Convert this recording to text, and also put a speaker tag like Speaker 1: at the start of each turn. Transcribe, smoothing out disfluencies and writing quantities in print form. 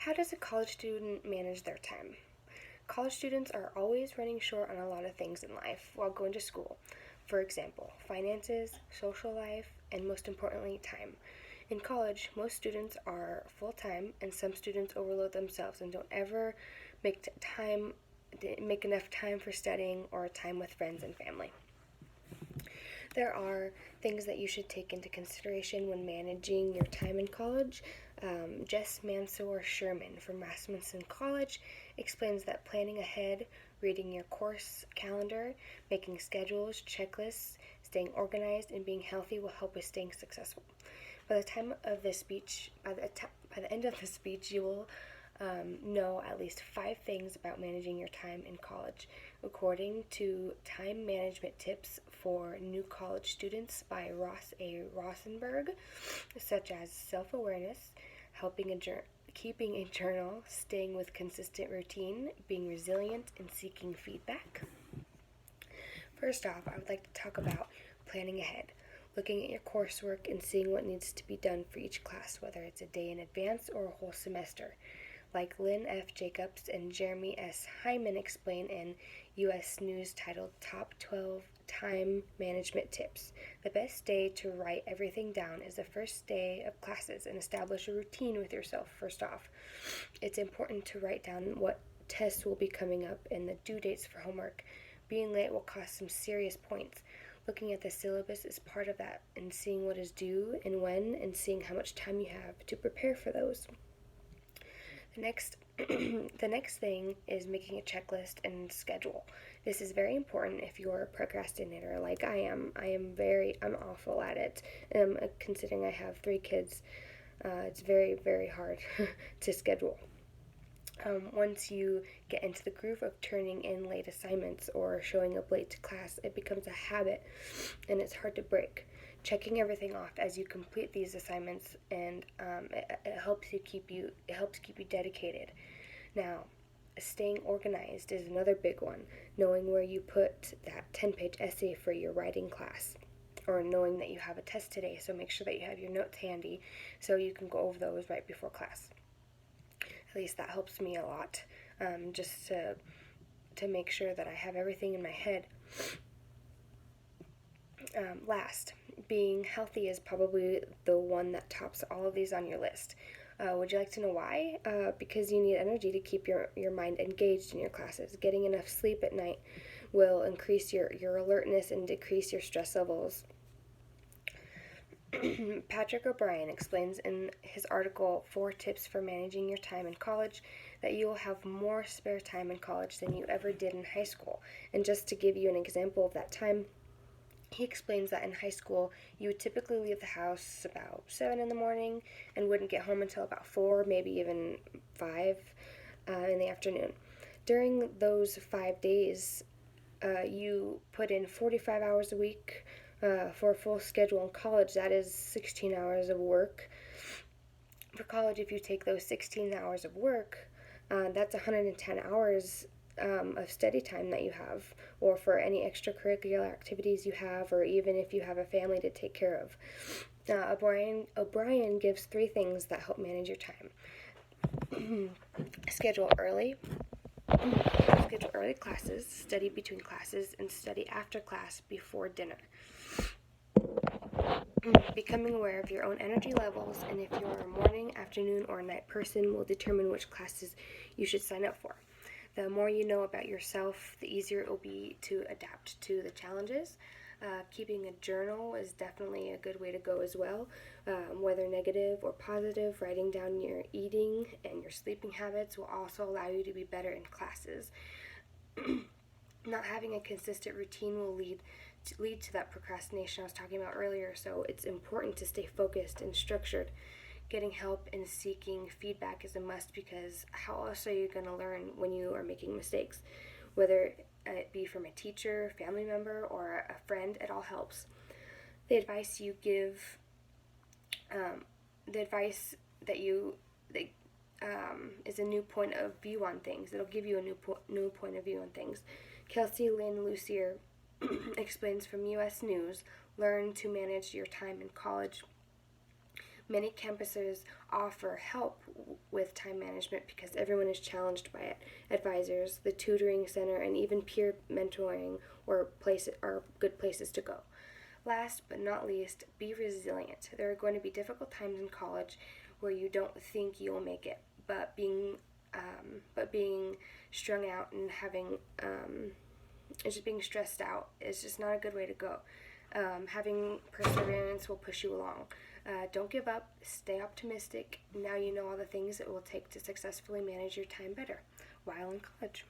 Speaker 1: How does a college student manage their time? College students are always running short on a lot of things in life while going to school. For example, finances, social life, and most importantly, time. In college, most students are full time, and some students overload themselves and don't ever make time make enough time for studying or time with friends and family. There are things that you should take into consideration when managing your time in college. Jess Mansour Sherman from Rasmussen College explains that planning ahead, reading your course calendar, making schedules, checklists, staying organized, and being healthy will help with staying successful. By the end of the speech, you will know at least 5 things about managing your time in college, according to Time Management Tips for New College Students by Ross A. Rosenberg, such as self-awareness, keeping a journal, staying with consistent routine, being resilient, and seeking feedback. First off, I would like to talk about planning ahead, looking at your coursework and seeing what needs to be done for each class, whether it's a day in advance or a whole semester. Like Lynn F. Jacobs and Jeremy S. Hyman explain in U.S. News titled Top 12 Time Management Tips. The best day to write everything down is the first day of classes and establish a routine with yourself first off. It's important to write down what tests will be coming up and the due dates for homework. Being late will cost some serious points. Looking at the syllabus is part of that, and seeing what is due and when, and seeing how much time you have to prepare for those. The next thing is making a checklist and schedule. This is very important if you're a procrastinator like I am. I'm awful at it. Considering I have 3 kids, it's very, very hard to schedule. Once you get into the groove of turning in late assignments or showing up late to class, it becomes a habit and it's hard to break. Checking everything off as you complete these assignments, and it helps keep you dedicated. Now, staying organized is another big one. Knowing where you put that 10-page essay for your writing class, or knowing that you have a test today, so make sure that you have your notes handy so you can go over those right before class. At least that helps me a lot, just to make sure that I have everything in my head. Last, being healthy is probably the one that tops all of these on your list. Would you like to know why? Because you need energy to keep your mind engaged in your classes. Getting enough sleep at night will increase your alertness and decrease your stress levels. Patrick O'Brien explains in his article, 4 Tips for Managing Your Time in College, that you will have more spare time in college than you ever did in high school. And just to give you an example of that time, he explains that in high school, you would typically leave the house about 7 in the morning and wouldn't get home until about 4, maybe even 5 in the afternoon. During those 5 days, you put in 45 hours a week for a full schedule in college. That is 16 hours of work. For college, if you take those 16 hours of work, that's 110 hours of study time that you have, or for any extracurricular activities you have, or even if you have a family to take care of. O'Brien gives 3 things that help manage your time. Schedule early classes, study between classes, and study after class before dinner. Becoming aware of your own energy levels and if you're a morning, afternoon, or night person will determine which classes you should sign up for. The more you know about yourself, the easier it will be to adapt to the challenges. Keeping a journal is definitely a good way to go as well. Whether negative or positive, writing down your eating and your sleeping habits will also allow you to be better in classes. Not having a consistent routine will lead to that procrastination I was talking about earlier, so it's important to stay focused and structured. Getting help and seeking feedback is a must, because how else are you going to learn when you are making mistakes? Whether it be from a teacher, family member, or a friend, it all helps. The advice you give, is a new point of view on things. It'll give you a new point of view on things. Kelsey Lynn Lucier explains from U.S. News, learn to manage your time in college Many campuses offer help with time management because everyone is challenged by it. Advisors, the tutoring center, and even peer mentoring are good places to go. Last but not least, be resilient. There are going to be difficult times in college where you don't think you'll make it, but being strung out and just being stressed out is just not a good way to go. Having perseverance will push you along. Don't give up. Stay optimistic. Now you know all the things it will take to successfully manage your time better while in college.